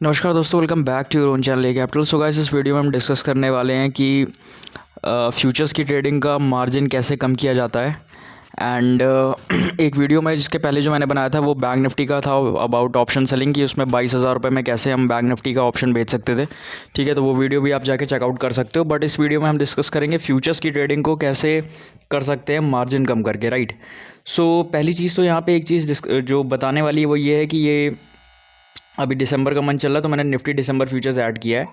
नमस्कार दोस्तों, welcome back to your own channel A Capital. So guys, इस video में हम डिस्कस करने वाले हैं कि फ्यूचर्स की ट्रेडिंग का मार्जिन कैसे कम किया जाता है। एंड एक वीडियो में जिसके पहले जो मैंने बनाया था वो बैंक निफ्टी का था, अबाउट ऑप्शन सेलिंग की। उसमें 22,000 रुपये में कैसे हम बैंक निफ्टी का ऑप्शन बेच सकते थे। ठीक है, तो वो वीडियो भी आप जाके चेकआउट कर सकते हो। बट इस वीडियो में हम डिस्कस करेंगे फ्यूचर्स की ट्रेडिंग को कैसे कर सकते हैं मार्जिन कम करके, राइट। सो पहली चीज़ तो यहाँ पे एक चीज़ जो बताने वाली है वो ये है कि ये अभी दिसंबर का मंथ चल रहा है, तो मैंने निफ्टी दिसंबर फ्यूचर्स ऐड किया है।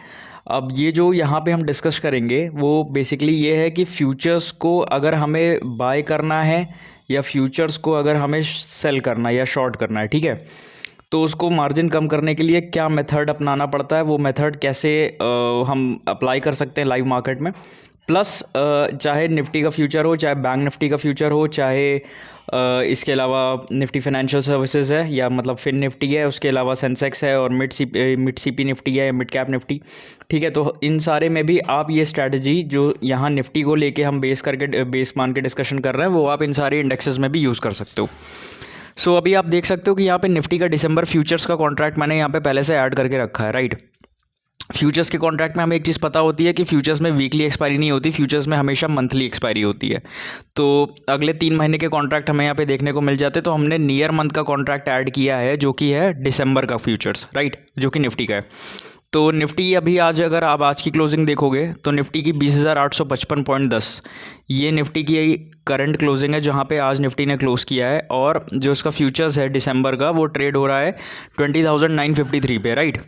अब ये जो यहाँ पे हम डिस्कस करेंगे वो बेसिकली ये है कि फ्यूचर्स को अगर हमें बाय करना है या फ्यूचर्स को अगर हमें सेल करना है या शॉर्ट करना है, ठीक है, तो उसको मार्जिन कम करने के लिए क्या मेथड अपनाना पड़ता है, वो मेथड कैसे हम अप्लाई कर सकते हैं लाइव मार्केट में। प्लस चाहे निफ्टी का फ्यूचर हो, चाहे बैंक निफ्टी का फ्यूचर हो, चाहे इसके अलावा निफ्टी फाइनेंशियल सर्विसेज है या मतलब फिन निफ्टी है, उसके अलावा सेंसेक्स है और मिड सी पी निफ्टी है, मिड कैप निफ्टी। ठीक है, तो इन सारे में भी आप ये स्ट्रैटेजी जो यहाँ निफ्टी को लेके हम बेस मान के डिस्कशन कर रहे हैं वो आप इन सारे इंडेक्सेस में भी यूज़ कर सकते हो। सो अभी आप देख सकते हो कि यहाँ पे निफ्टी का दिसंबर फ्यूचर्स का कॉन्ट्रैक्ट मैंने यहाँ पे पहले से ऐड करके रखा है, राइट। फ्यूचर्स के कॉन्ट्रैक्ट में हमें एक चीज़ पता होती है कि फ्यूचर्स में वीकली एक्सपायरी नहीं होती, फ्यूचर्स में हमेशा मंथली एक्सपायरी होती है। तो अगले 3 महीने के कॉन्ट्रैक्ट हमें यहाँ पे देखने को मिल जाते हैं। तो हमने नियर मंथ का कॉन्ट्रैक्ट ऐड किया है जो कि है दिसंबर का फ्यूचर्स, राइट, जो कि निफ्टी का है। तो निफ्टी अभी आज अगर आप आज की क्लोजिंग देखोगे तो निफ्टी की 20,855.10 ये निफ्टी की करंट क्लोजिंग है जहाँ पे आज निफ्टी ने क्लोज़ किया है। और जो इसका फ्यूचर्स है दिसंबर का वो ट्रेड हो रहा है 20,953 पे, राइट।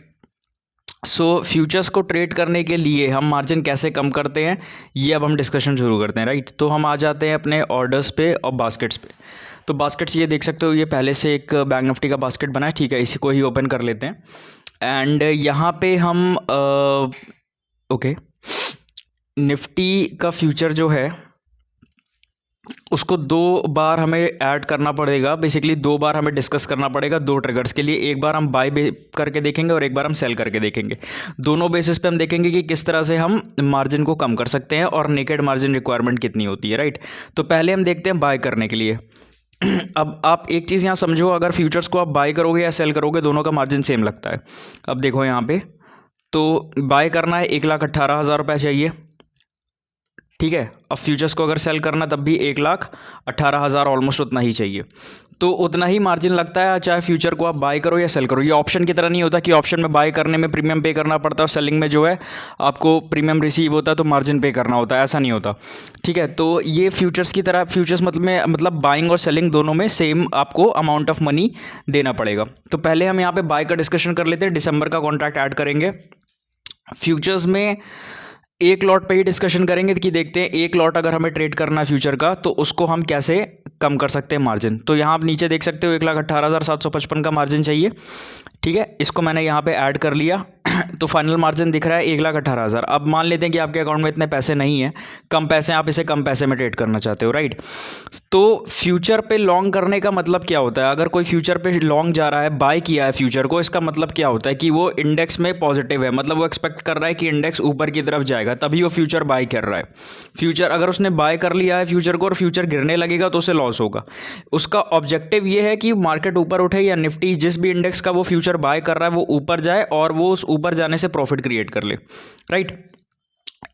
सो फ्यूचर्स को ट्रेड करने के लिए हम मार्जिन कैसे कम करते हैं ये अब हम डिस्कशन शुरू करते हैं, राइट। तो हम आ जाते हैं अपने ऑर्डर्स पे और बास्केट्स पे। तो बास्केट्स ये देख सकते हो, ये पहले से एक बैंक निफ्टी का बास्केट बना है, ठीक है, इसी को ही ओपन कर लेते हैं। एंड यहाँ पे हम ओके, निफ्टी का फ्यूचर जो है उसको 2 बार हमें ऐड करना पड़ेगा। बेसिकली 2 बार हमें डिस्कस करना पड़ेगा 2 ट्रिगर्स के लिए। एक बार हम बाय करके देखेंगे और एक बार हम सेल करके देखेंगे। दोनों बेसिस पे हम देखेंगे कि किस तरह से हम मार्जिन को कम कर सकते हैं और नेकेड मार्जिन रिक्वायरमेंट कितनी होती है, राइट। तो पहले हम देखते हैं बाय करने के लिए। अब आप एक चीज़ यहाँ समझो, अगर फ्यूचर्स को आप बाय करोगे या सेल करोगे दोनों का मार्जिन सेम लगता है। अब देखो यहाँ पे, तो बाय करना है 1,18,000 रुपये चाहिए, ठीक है। अब फ्यूचर्स को अगर सेल करना तब भी 1,18,000 ऑलमोस्ट उतना ही चाहिए। तो उतना ही मार्जिन लगता है चाहे फ्यूचर को आप बाय करो या सेल करो। ये ऑप्शन की तरह नहीं होता कि ऑप्शन में बाय करने में प्रीमियम पे करना पड़ता है और सेलिंग में जो है आपको प्रीमियम रिसीव होता है तो मार्जिन पे करना होता है, ऐसा नहीं होता, ठीक है। तो ये फ्यूचर्स की तरह, फ्यूचर्स मतलब बाइंग और सेलिंग दोनों में सेम आपको अमाउंट ऑफ मनी देना पड़ेगा। तो पहले हम यहाँ पे बाय का डिस्कशन कर लेते हैं, दिसंबर का कॉन्ट्रैक्ट ऐड करेंगे। फ्यूचर्स में एक लॉट पे ही डिस्कशन करेंगे कि देखते हैं एक लॉट अगर हमें ट्रेड करना है फ्यूचर का तो उसको हम कैसे कम कर सकते हैं मार्जिन। तो यहाँ आप नीचे देख सकते हो 1,18,755 का मार्जिन चाहिए, ठीक है। इसको मैंने यहाँ पे ऐड कर लिया तो फाइनल मार्जिन दिख रहा है 1,18,000। अब मान लेते हैं कि आपके अकाउंट में इतने पैसे नहीं है, कम पैसे हैं, आप इसे कम पैसे में ट्रेड करना चाहते हो, राइट। तो फ्यूचर पे लॉन्ग करने का मतलब क्या होता है? अगर कोई फ्यूचर पे लॉन्ग जा रहा है, बाय किया है फ्यूचर को, इसका मतलब क्या होता है कि वो इंडेक्स में पॉजिटिव है, मतलब वो एक्सपेक्ट कर रहा है कि इंडेक्स ऊपर की तरफ जाएगा, तभी वो फ्यूचर बाय कर रहा है। फ्यूचर अगर उसने बाय कर लिया है फ्यूचर को और फ्यूचर गिरने लगेगा तो उसे लॉस होगा। उसका ऑब्जेक्टिव ये है कि मार्केट ऊपर उठे या निफ्टी जिस भी इंडेक्स का वो फ्यूचर बाय कर रहा है वो ऊपर जाए और वो उस ऊपर जाने से प्रॉफिट क्रिएट कर ले, राइट।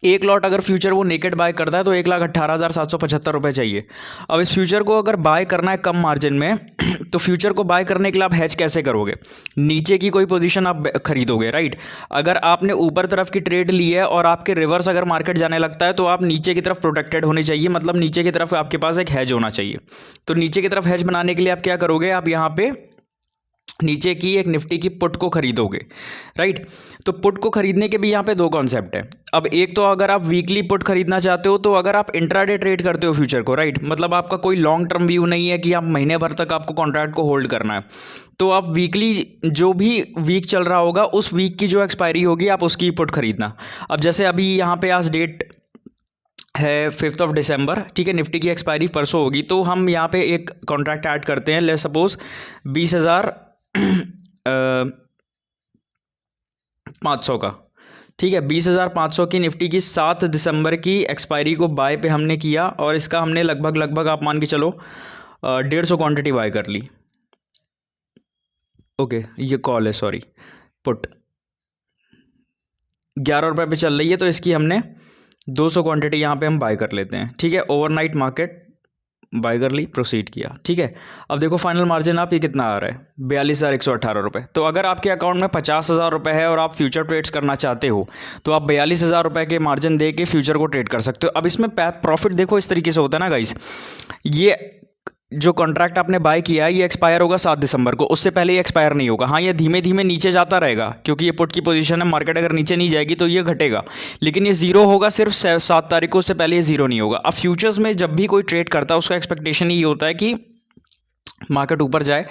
एक लॉट अगर फ्यूचर वो नेकेड बाय करता है तो 1,18,775 रुपये चाहिए। अब इस फ्यूचर को अगर बाय करना है कम मार्जिन में तो फ्यूचर को बाय करने के लिए आप हेज कैसे करोगे? नीचे की कोई पोजीशन आप खरीदोगे, राइट। अगर आपने ऊपर तरफ की ट्रेड ली है और आपके रिवर्स अगर मार्केट जाने लगता है तो आप नीचे की तरफ प्रोटेक्टेड होने चाहिए, मतलब नीचे की तरफ आपके पास एक हेज होना चाहिए। तो नीचे की तरफ हेज बनाने के लिए आप क्या करोगे? आप यहाँ पे नीचे की एक निफ्टी की पुट को खरीदोगे, राइट। तो पुट को खरीदने के भी यहाँ पे 2 कॉन्सेप्ट है। अब एक तो अगर आप वीकली पुट खरीदना चाहते हो तो अगर आप इंट्राडे ट्रेड करते हो फ्यूचर को, राइट, मतलब आपका कोई लॉन्ग टर्म व्यू नहीं है कि आप महीने भर तक आपको कॉन्ट्रैक्ट को होल्ड करना है, तो आप वीकली जो भी वीक चल रहा होगा उस वीक की जो एक्सपायरी होगी आप उसकी पुट खरीदना। अब जैसे अभी यहाँ पे आज डेट है 5 दिसंबर, ठीक है, निफ्टी की एक्सपायरी परसों होगी, तो हम यहाँ पे एक कॉन्ट्रैक्ट ऐड करते हैं, लेट्स सपोज 20,500 का, ठीक है। 20,500 की निफ्टी की 7 दिसंबर की एक्सपायरी को बाय पे हमने किया और इसका हमने लगभग आप मान के चलो 150 क्वांटिटी बाय कर ली। ओके, ये कॉल है, सॉरी, पुट। 11 रुपये पे चल रही है, तो इसकी हमने 200 क्वांटिटी यहाँ पे हम बाय कर लेते हैं। ठीक है, ओवरनाइट मार्केट बाय कर ली, प्रोसीड किया। ठीक है, अब देखो फाइनल मार्जिन आप ये कितना आ रहा है, 42,118 रुपये। तो अगर आपके अकाउंट में 50,000 रुपये है और आप फ्यूचर ट्रेड्स करना चाहते हो तो आप 42,000 रुपये के मार्जिन दे के फ्यूचर को ट्रेड कर सकते हो। अब इसमें प्रॉफिट देखो इस तरीके से होता है ना गाइस, ये जो कॉन्ट्रैक्ट आपने बाय किया है ये एक्सपायर होगा 7 दिसंबर को, उससे पहले ये एक्सपायर नहीं होगा। हाँ, ये धीमे धीमे नीचे जाता रहेगा क्योंकि ये पुट की पोजीशन है, मार्केट अगर नीचे नहीं जाएगी तो ये घटेगा, लेकिन ये जीरो होगा सिर्फ 7 तारीख को, उससे पहले ये जीरो नहीं होगा। अब फ्यूचर्स में जब भी कोई ट्रेड करता है उसका एक्सपेक्टेशन ये होता है कि मार्केट ऊपर जाए,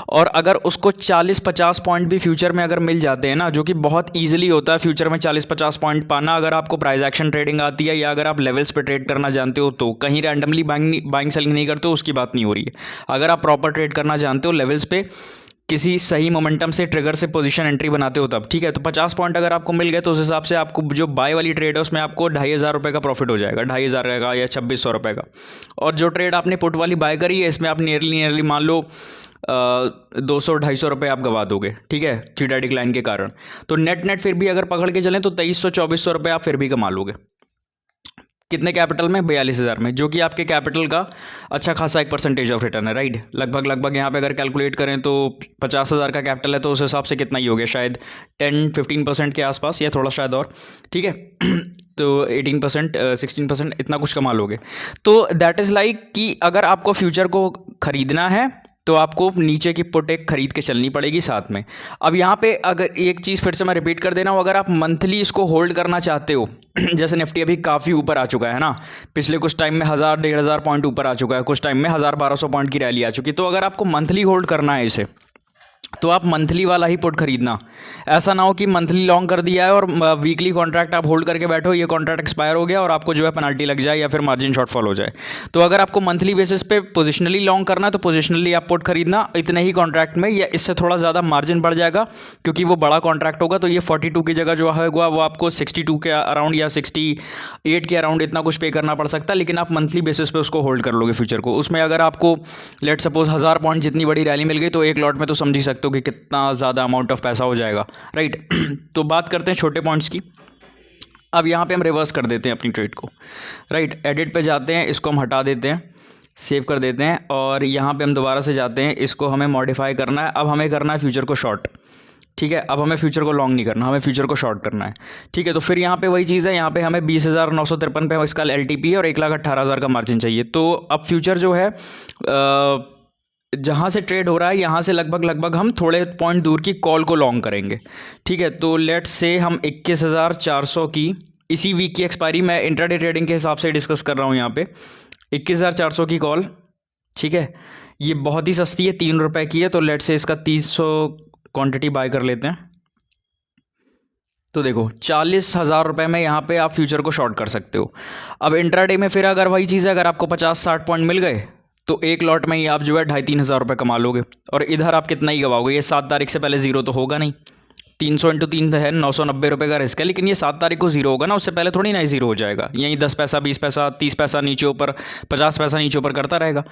और अगर उसको 40-50 पॉइंट भी फ्यूचर में अगर मिल जाते हैं ना, जो कि बहुत इजीली होता है फ्यूचर में 40-50 पॉइंट पाना, अगर आपको प्राइस एक्शन ट्रेडिंग आती है या अगर आप लेवल्स पे ट्रेड करना जानते हो, तो कहीं रैंडमली बाइंग सेलिंग नहीं करते हो उसकी बात नहीं हो रही है। अगर आप प्रॉपर ट्रेड करना जानते हो, लेवल्स पे किसी सही मोमेंटम से ट्रिगर से पोजीशन एंट्री बनाते हो तब, ठीक है, तो 50 पॉइंट अगर आपको मिल गए तो उस हिसाब से आपको जो बाय वाली ट्रेड है उसमें आपको 2,500 रुपये का प्रॉफिट हो जाएगा, 2,500 का या 2,600 रुपये का। और जो ट्रेड आपने पुट वाली बाय करी है इसमें आप नियरली मान लो 200-250 रुपये आप गवा दोगे। ठीक है, थीटा डिक्लाइन के कारण। तो नेट फिर भी अगर पकड़ के चलें तो 2,300-2,400 रुपये आप फिर भी कमा लोगे। कितने कैपिटल में? 42,000 में, जो कि आपके कैपिटल का अच्छा खासा एक परसेंटेज ऑफ रिटर्न है, राइट। लगभग यहाँ पे अगर कैलकुलेट करें तो 50,000 का कैपिटल है तो उस हिसाब से कितना ही हो गया, शायद 10-15% के आसपास या थोड़ा शायद और। ठीक है तो 18% 16% इतना कुछ कमा लोगे। तो दैट इज़ लाइक कि अगर आपको फ्यूचर को ख़रीदना है तो आपको नीचे की पुट एक खरीद के चलनी पड़ेगी साथ में। अब यहाँ पे अगर एक चीज़ फिर से मैं रिपीट कर देना हूँ, अगर आप मंथली इसको होल्ड करना चाहते हो जैसे निफ्टी अभी काफ़ी ऊपर आ चुका है ना, पिछले कुछ टाइम में 1,000-1,500 पॉइंट ऊपर आ चुका है, कुछ टाइम में 1,000-1,200 पॉइंट की रैली आ चुकी। तो अगर आपको मंथली होल्ड करना है इसे तो आप मंथली वाला ही पुट खरीदना। ऐसा ना हो कि मंथली लॉन्ग कर दिया है और वीकली कॉन्ट्रैक्ट आप होल्ड करके बैठो, ये कॉन्ट्रैक्ट एक्सपायर हो गया और आपको जो है पेनल्टी लग जाए या फिर मार्जिन शॉर्टफॉल हो जाए। तो अगर आपको मंथली बेसिस पे पोजिशनली लॉन्ग करना है तो पोजिशनली आप पुट खरीदना इतने ही कॉन्ट्रैक्ट में, या इससे थोड़ा ज़्यादा मार्जिन बढ़ जाएगा क्योंकि वो बड़ा कॉन्ट्रैक्ट होगा। तो ये 42 की जगह जो होगा वो आपको 62 के अराउंड या 68 के अराउंड इतना कुछ पे करना पड़ सकता है, लेकिन आप मंथली बेसिस पे उसको होल्ड कर लोगे फ्यूचर को। उसमें अगर आपको लेट सपोज 1,000 पॉइंट जितनी बड़ी रैली मिल गई तो एक लॉट में तो समझ ही सकते हो कि कितना ज़्यादा अमाउंट ऑफ पैसा हो जाएगा, राइट। तो बात करते हैं छोटे पॉइंट्स की। अब यहाँ पे हम रिवर्स कर देते हैं अपनी ट्रेड को, राइट। एडिट पे जाते हैं, इसको हम हटा देते हैं, सेव कर देते हैं, और यहाँ पे हम दोबारा से जाते हैं, इसको हमें मॉडिफाई करना है। अब हमें करना है फ्यूचर को शॉर्ट, ठीक है। अब हमें फ्यूचर को लॉन्ग नहीं करना, हमें फ्यूचर को शॉर्ट करना है, ठीक है। तो फिर यहाँ पे वही चीज़ है, यहाँ पे हमें 20,953 पे इसका LTP है और 1,18,000 का मार्जिन चाहिए। तो अब फ्यूचर जो है जहाँ से ट्रेड हो रहा है यहाँ से लगभग हम थोड़े पॉइंट दूर की कॉल को लॉन्ग करेंगे, ठीक है। तो लेट्स से हम 21,400 की इसी वीक की एक्सपायरी, मैं इंट्राडे ट्रेडिंग के हिसाब से डिस्कस कर रहा हूँ यहाँ पे, 21,400 की कॉल, ठीक है। ये बहुत ही सस्ती है, 3 रुपये की है, तो लेट्स से इसका 300 क्वांटिटी बाय कर लेते हैं। तो देखो 40,000 रुपये में यहाँ पे आप फ्यूचर को शॉर्ट कर सकते हो। अब इंट्राडे में फिर अगर वही चीज़ है, अगर आपको 50-60 पॉइंट मिल गए तो एक लॉट में ही आप जो है 2,500-3,000 रुपये कमा लोगे, और इधर आप कितना ही गवाओगे, ये 7 तारीख से पहले जीरो तो होगा नहीं। 300 × 3 है 990 रुपये का रिस्क है, लेकिन ये 7 तारीख को जीरो होगा ना, उससे पहले थोड़ी ना जीरो हो जाएगा, यहीं 10 पैसा 20 पैसा 30 पैसा नीचे ऊपर 50 पैसा नीचे ऊपर करता रहेगा।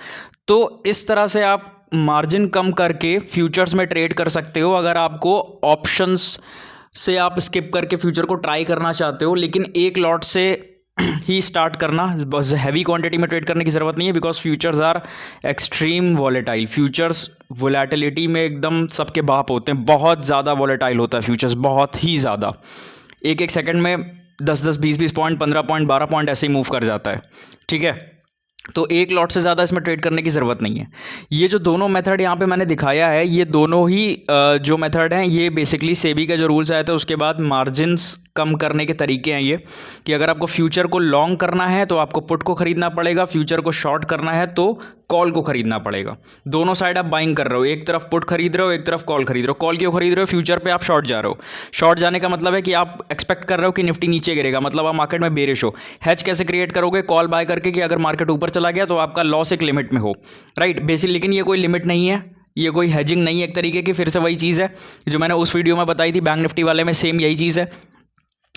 तो इस तरह से आप मार्जिन कम करके फ्यूचर्स में ट्रेड कर सकते हो अगर आपको ऑप्शंस से आप स्किप करके फ्यूचर को ट्राई करना चाहते हो, लेकिन एक लॉट से ही स्टार्ट करना, बस हैवी क्वांटिटी में ट्रेड करने की ज़रूरत नहीं है, because futures are extreme volatile. Futures volatility में एकदम सबके बाप होते हैं, बहुत ज़्यादा वॉलेटाइल होता है फ्यूचर्स, बहुत ही ज़्यादा। एक सेकंड में 10-10 20-20 पॉइंट 15 पॉइंट 12 पॉइंट ऐसे ही मूव कर जाता है, ठीक है। तो एक लॉट से ज़्यादा इसमें ट्रेड करने की ज़रूरत नहीं है। ये जो दोनों मेथड यहाँ पे मैंने दिखाया है, ये दोनों ही जो मेथड हैं ये बेसिकली सेबी का जो रूल्स आए थे उसके बाद मार्जिन्स कम करने के तरीके हैं ये, कि अगर आपको फ्यूचर को लॉन्ग करना है तो आपको पुट को ख़रीदना पड़ेगा, फ्यूचर को शॉर्ट करना है तो कॉल को ख़रीदना पड़ेगा। दोनों साइड आप बाइंग कर रहे हो, एक तरफ पुट खरीद रहे हो, एक तरफ कॉल खरीद रहे हो। कॉल क्यों खरीद रहे हो? फ्यूचर पे आप शॉर्ट जा रहे हो। शॉर्ट जाने का मतलब है कि आप एक्सपेक्ट कर रहे हो कि निफ्टी नीचे गिरेगा, मतलब आप मार्केट में बेरिश हो। हैज कैसे क्रिएट करोगे? कॉल बाय करके कि अगर मार्केट ऊपर चला गया तो आपका लॉस एक लिमिट में हो, राइट बेसिक। लेकिन ये कोई लिमिट नहीं है, ये कोई हेजिंग नहीं है एक तरीके की। फिर से वही चीज़ है जो मैंने उस वीडियो में बताई थी बैंक निफ्टी वाले में, सेम यही चीज़ है।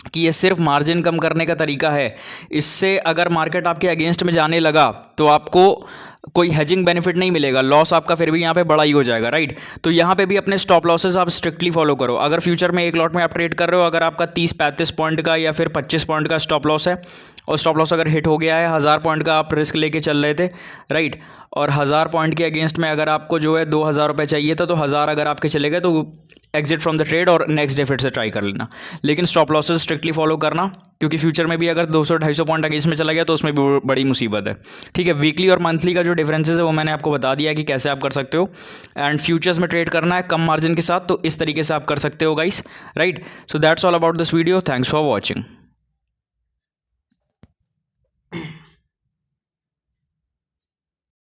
कि ये सिर्फ मार्जिन कम करने का तरीका है। इससे अगर मार्केट आपके अगेंस्ट में जाने लगा तो आपको कोई हेजिंग बेनिफिट नहीं मिलेगा, लॉस आपका फिर भी यहाँ पे बड़ा ही हो जाएगा, राइट। तो यहाँ पे भी अपने स्टॉप लॉसेस आप स्ट्रिक्टली फॉलो करो। अगर फ्यूचर में एक लॉट में आप ट्रेड कर रहे हो, अगर आपका 30-35 पॉइंट का या फिर 25 पॉइंट का स्टॉप लॉस है और स्टॉप लॉस अगर हिट हो गया है, 1000 पॉइंट का आप रिस्क लेके चल रहे थे, राइट, और 1000 पॉइंट के अगेंस्ट में अगर आपको जो है 2000 रुपये चाहिए था, तो 1000 अगर आपके चले गए तो एग्जिट फ्रॉम द ट्रेड और नेक्स्ट डे फिर से ट्राई कर लेना। लेकिन स्टॉप लॉसेस स्ट्रिक्टली फॉलो करना, क्योंकि फ्यूचर में भी अगर 200-250 पॉइंट अगेंस्ट में चला गया तो उसमें भी बड़ी मुसीबत है, ठीक है। वीकली और मंथली का जो डिफरेंसेस है वो मैंने आपको बता दिया कि कैसे आप कर सकते हो। एंड फ्यूचर्स में ट्रेड करना है कम मार्जिन के साथ, तो इस तरीके से आप कर सकते हो guys, right. So that's all about this video, thanks for watching.